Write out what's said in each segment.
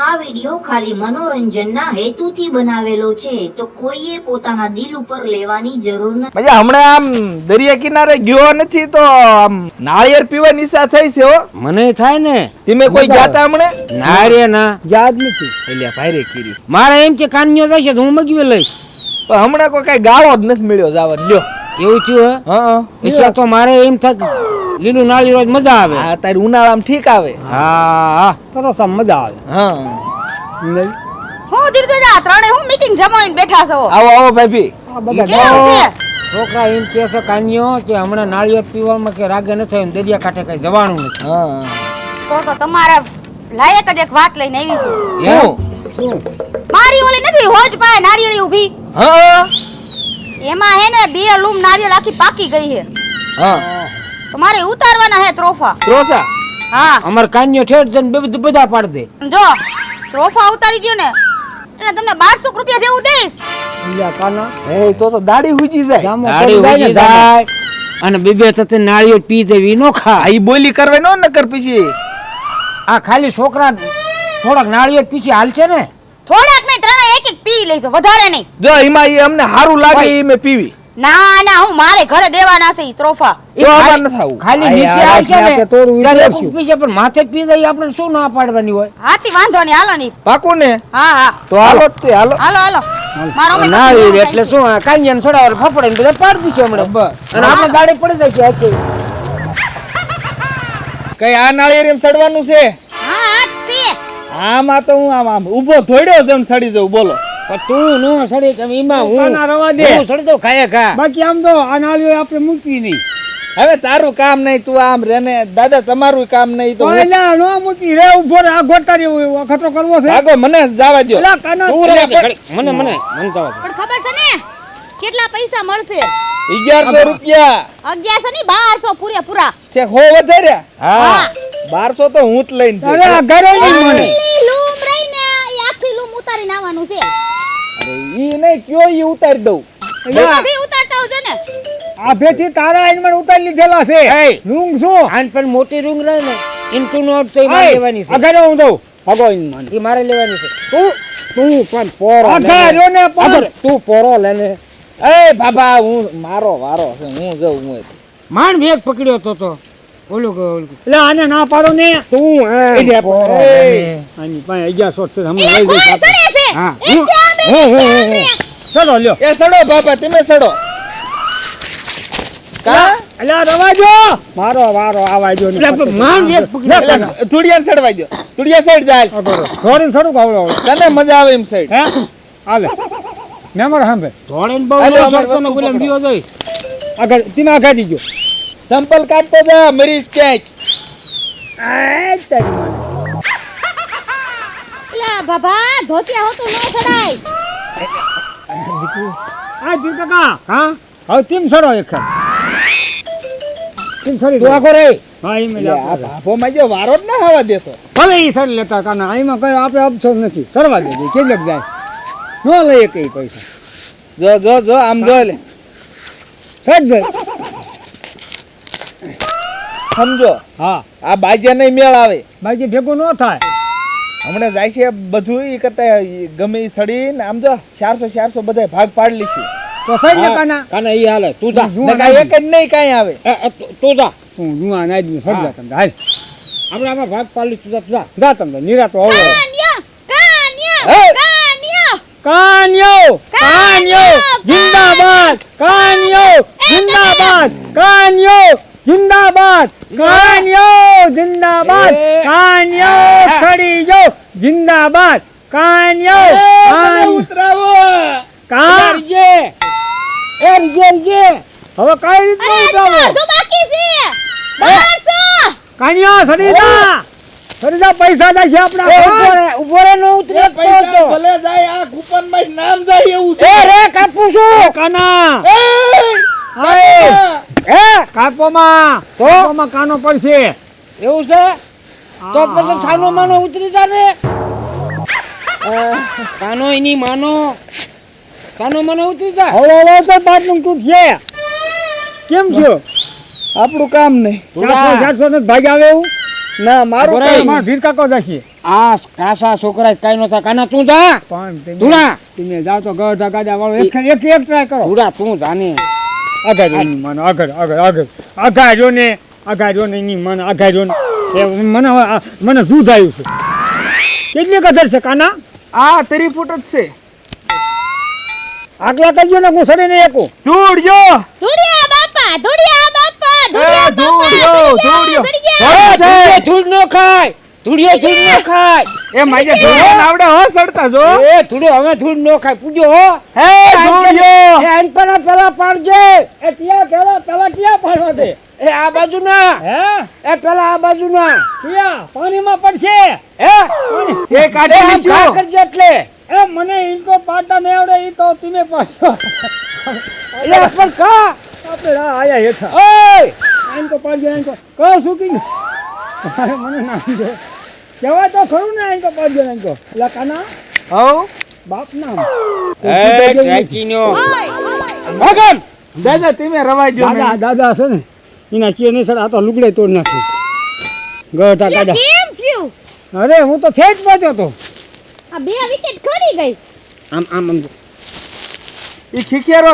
આ વિડિયો ખાલી મનોરંજનના હેતુથી બનાવેલો છે તો કોઈએ પોતાના દિલ ઉપર લેવાની જરૂર નથી. મજા હમણાં આમ દરિયા કિનારે ગયો નથી તો આમ નાળિયેર પીવાની ઈચ્છા થઈ છે હો. મને થાય ને. તમે કોઈ જાતા હમણાં? ના રે ના, યાદ નથી. એલિયા ભાઈરે કીરી. મારે એમ કે કાન્યો થશે તો હું મગવી લઈશ. પણ હમણાં કોઈ કઈ ગાળો જ નથી મળ્યો જવા લ્યો. એવું થયું હે? હા એટલે તો મારે એમ થાય લીલું નાળી રોજ મજા આવે. હા તારી ઉનાળામાં ઠીક આવે. હા તરસ આમ મજા આવે. હા નહીં હું દીર્ઘજા ત્રણે હું મીટિંગ જમાવીને બેઠા છો. આવો આવો ભાભી. આ બધા કેમ છે? છોકરા એમ કે છે કાન્યો કે હમણાં નાળિયેર પીવામાં કે રાગે ન થાય દરિયા કાંઠે કઈ જવાનું નથી. હા તો તમારે લાયક જ એક વાત લઈને આવી છું. હું મારી ઓલી નથી હોજ પાસે નારિયેળી ઊભી, હા એમાં હે ને બે લૂમ નારિયેળ આખી પાકી ગઈ છે. હા તો મારે ઉતારવાના હે ત્રોફા. ત્રોસા હા અમાર કાન્યો ઠેઠ જઈને બધા પાડ દે. જો ત્રોફા ઉતારી ગયો ને એટલે તમને 1200 રૂપિયા જેવું દઈશ. બીજા કાના એ તો દાડી હુજી જાય. જામો ગાડી પડી જાય ને ઉજી જાય અને બીબે થતે નાળિયેર પી દેવી નો ખા. આ ઈ બોલી કરવે નો નકર પછી. આ ખાલી છોકરા થોડાક નાળિયેર પીછી હાલશે ને. થોડાક નહીં, ત્રણે એક એક પી લઈશું, વધારે નહીં. જો એમાં ઈ અમને હારું લાગે ઈ મે પીવી. ના ના, હું મારે ઘરે દેવાના છે ઈ ત્રોફા. એ તો અમાર ખાલી- ન થાવું. ખાલી આ નીચે યાર, આવશે આપણે ને તોડવું ત્યારે વિચારશું. કોક પીશે પણ માથે પી દઈએ આપણે શું ના પાડવાની હોય. હાથી વાંધો નહીં, હાલો નહીં. પાકું ને? હા હા, તો હાલો જ તે હાલો. હાલો હાલો. મારો અમે નાળિયેર એટલે શું આ કાન્યાને છોડાવે ફફડે ને બધા પાડી દીશે હમણાં. બસ. અને આપણે ગાડી પડી જાય છે આખી. કઈ આ નાળિયેર એમ સડવાનું છે? હા હા તે આમાં તો હું આમ ઊભો થોડ્યો જેમ સડી જાઉં બોલો. પણ તું નો સડી તમે એમાં કાના રવા દે. હું સડી દઉં ખાય ખા. બાકી આમ તો આ નાળીઓ આપણે મૂકવી નહીં. હવે તારું કામ નહીં, તું આમ રેને. દાદા તમારું કામ નહીં તો હું- ઓલા નો મૂકી રે ઉભો રે, આ ગોટા રે ખતરો કરવો છે. ભાગો, મને જવા દ્યો. એલા કાના તું રે ઘડી. મને મને મને તો પણ ખબર છે ને કેટલા પૈસા મળશે? 1100 રૂપિયા. 1100 ની 1200 પૂરેપૂરા. ઠેક હો વધાર્યા. હા 1200 તો હું જ લઈને અરે જઈશ. આ ઘરે નહીં મને. ઈ લૂમ રહીને ઈ આખી લૂમ ઉતારીને આવવાનું છે. અરે ઈ નહીં કયો ઈ ઉતારી દઉં. એલા, બધી ઉતારતા આવજો ને. આ ભેથી તારા આઈને મને ઉતારી લીધેલા છે. એય. રૂંગ શું? આન પણ મોટી રૂંગ રહે ને ઇન તું નો તો મારે એય, લેવાની આ છે. ઘરે હું દઉં. ભાગો ઈન મને. એ મારે લેવાની છે. તું પણ પોરો આ લે ઘા ને. રહ્યો ને પણ. આગળ, તું પોરો લે ને. એ બાબા, હું મારો વારો છે, હું જઉં. હું માંડ બેગ પકડ્યો તો ઓલું ઓલું. એટલે આને ના પાડો ને. તું એટલે પોરો એ. લે ને. આની પાસે 1100 છે હમણાં એ લઈ કોણ જઈશ આપણે. સડે છે? હા. એક કેમ રે? ચલો લ્યો. એ સડો બાબા, તમે સડો. કા એટલે રવા જો. મારો વારો આવા જો ને. એટલે પણ માંડ બેગ પકડ્યો. એટલે ધુડિયાને સડવા દ્યો. ધુડિયા સાઈડ જાય. ધોરીને સડું કાવડો. તને મજા આવે એમ સાઈડ. હે હાલે મેમર સાંભળે ધોળીને બહુ હાલો, નો અમારી સરતો ને વસ્તુ ગુલામ પકડો. જીવો જોઈ. આગળ તીના આગળ દીજો. સંપલ કાઢતો જા, મરીશ ક્યાંક. આ તારી મને. એલા બાબા, ધોતિયા હોતું ન સડાય. આ જી કાકા હા હવે તીમ સડો એક તીમ સડી તું આખો રે. હા ઈ મેં આ ભાભોમાં જો વારો જ ના હવા દેતો. ભલે ઈ સડ લેતા કાના આમાં કઈ આપણે અફસોસ નથી સરવા દેજે કેટલક જાય નો લઈએ કઈ પૈસા જો જો જો આમ જો લે. સડ જાય સમજો હા આ બાજ્યા નહીં મેળ આવે. બાકી ભેગું ન થાય હમણાં જાય છે બધું ઈ કરતા ઈ ગમે ઈ સડીને આમ જો 400 બધા ભાગ પાડી લઈશું. તો સડ લે કાના કાના ઈ હાલે તું જા. જુઆ નકા એક જ નહીં કાંઈ આવે. તું જા. હું જુઆ નાઈ દઉં સડ જા તમને હાલ આપણે આમાં ભાગ પાડી તું જા, તું જા. જા તમને નિરાતો હવે કાન્યા, કાન્યા, હે! કાન્યા. કાન્યો કાન્યો જિંદાબાદ કાન્યો જિંદાબાદ કાન્યો જિંદાબાદ કાન્યો જિંદાબાદ કાન્યો છડી જો જિંદાબાદ કાન્યો ઉતરાવો. કા રીજે. એ રીજે રીજે. હવે કઈ રીતનું અરે ઉતરાવો અડધું બાકી છે. 1200. કાન્યો સડીદા પૈસા જાય છે આપણા ઉભો રે નો ઉતરે તો. ભલે જાય, આ કૂપનમાં જ નામ જાય એવું છે. એ રે કાપું છું. કાના એ કાપોમાં કાનો પડશે એવું છે તો પછી છાનો માનો ઉતરી જા ને. કાનો એની માનો કાનો માનો ઉતરી જા. હળો તો બાટલું તૂટશે કેમ થયો આપણું કામ નહીં. 400 ને ભાગ આવે એવું ના મારું બરાબર. કઈ અમારા ધીર કાકો જશે આ કાસા છોકરા કાઈ નો થાય કાના તું જા પણ ધૂળા. તમે જાઓ તો ગઢા ગાડા વાળો એક ટ્રાય કરો ધૂળા તું જાને અગાડ્યો ની મને અગાડ્યો ને ની મને અગાડ્યો ને એ મને દૂધ આવ્યું છે કેટલી કદર છે કાના આ 3 ફૂટ જ છે. આગલા કહીએ ને હું સડીને એકું ધૂળ્યો ધૂળિયા બાપા ધૂળિયા બાપા ધૂળિયા ધૂળ્યો ધૂળ્યો સડી ગયા. ધૂળિયો ધૂળ નો ખાય ધૂળિયો ધૂળ નો ખાય એ માજે ધૂળ્યો આવડે હો સડતા જો એ ધૂળિયો હવે ધૂળ નો ખાય પૂજો હો હે ધૂળ્યો એ આઈન પેલા પાડજે એ ત્યાં પેલા ત્યાં પાડવા દે એ આ બાજુ ના હે એ પેલા આ બાજુ ના ત્યાં પાણીમાં પડશે હે એ કાઢી આમ લીધું ઘા કરજે એટલે એ મને ઇનકો પાડતા નહીં આવડે ઈ તો તમે પાછો એટલે પણ કા આપણે આયા હેઠા ઓય ઇનકો પાડજો ઇનકો કહો શું કીધું મને નામ દે કહેવાય તો ખરું ને ઇનકો પાડજો ઇનકો એટલે કાના હવ બાપ નામ એ ટ્રેકીનો ભગન દાદા તમે રવાઈ દો દાદા દાદા છે ને એના ચીએ નહીં સર આ તો લુગડે તોડ નાખ્યું ગઢા એટલે કાઢા કેમ થયું? અરે હું તો થેજ પહોંચ્યો તો આ 2 વિકેટ ખરી ગઈ. આમ આમ આમ ઈ ખીખેરો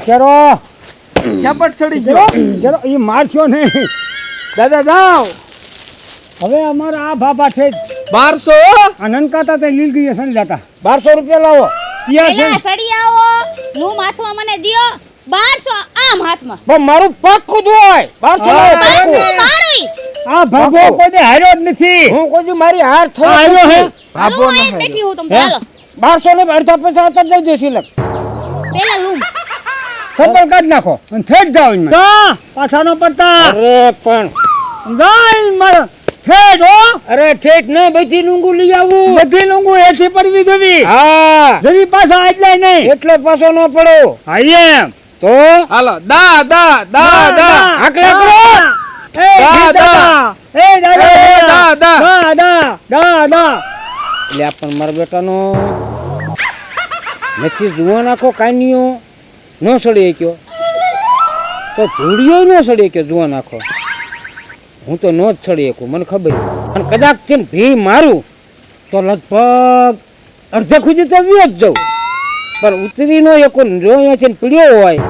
ખેરો ખેપટ સડી ખેરો ગયો ખેરો એ મારશો નહીં દાદા દાવ હવે અમારા આ ભાભા છે 1200 આ નનકાતા તે લીલ ગઈ સડી જતા 1200 રૂપિયા લાવો ત્યાં છે પેલા સડી આવો લૂમ હાથમાં મને દ્યો 1200 આમ હાથમાં પણ મારું પાક્કું જ હોય 1200 લાવો પાક્કું. મારું આ ભાગો કોઈ હાર્યો જ નથી હું કોઈ મારી હાર થઈ હાર્યો હે ભાભો હાલો ન આ બેઠી હું તમને હાલો 1200 ને અડધા પૈસા અત્યારે દઈ દે સિલક પેલા લૂમ સંપલ કાઢ નાખો અને થેજ જાવ એમાં પાછા નો પડતા અરે પણ ગાય મારો થેજ હો અરે ઠેઠ ને બધી નુંગુ લઈ આવું બધી લુંગુ એથી પડવી જોવી હા જરી પાછા એટલે નહીં એટલે પાછો ન પડો હા એમ તો હાલો દા દા દા દા આકડા કરો એ દાદા એ દાદા દા દાદા એટલે આ પણ મારા બેટાનો નથી જુઓ નાખો કાનીઓ ન સડી શક્યો તો ધૂળિયો ન સડી શક્યો જુઓ નાખો હું તો ન જ સડી શકું મને ખબર છે. અને કદાચ છે ને ભી મારું તો લગભગ અડધે સુધી તો વ્યો જ જાઉં પણ ઉતરી ન શકું જો અહીંયાથી ને પીડ્યો હોય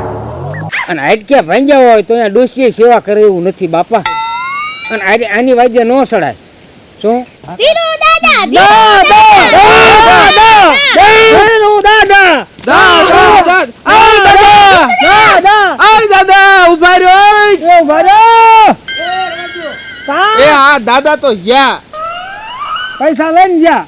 અને હાડક્યા ભાંગ્યા હોય તો અહીંયા ડોસીએ સેવા કરે એવું નથી બાપા અને આની વાજ્ય ન સડાય શું ધીરુ દાદા આય દાદા ઉભા રહ્યો એ આ દાદા તો ગયા પૈસા લઈને ગયા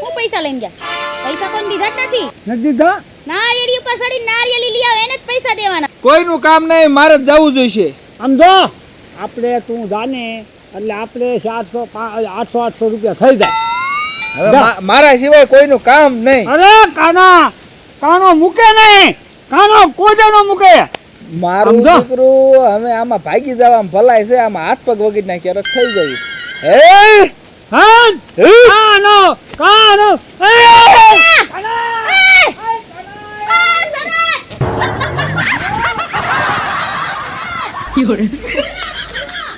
હું પૈસા લઈને ગયા પૈસા કોણ દીધા જ નથી નથી દીધા નારિયેળી ઉપર સડી નારિયેળી લઈ આવે એને જ પૈસા દેવાના કોઈનું કામ નહીં મારે જ જવું જોઈશે આમ જો આપણે તું જાને એટલે આપણે 800 રૂપિયા થઈ જાય હવે મારા સિવાય કોઈનું કામ નહીં અરે કાનો મૂકે નહીં કાનો કોઈ નો મૂકે મારું સમજો. દીકરું અમે આમાં ભાગી જવા ભલાય છે આમાં હાથ પગ વગી ના ક્યારેક થઈ ગયું હે હા કાનો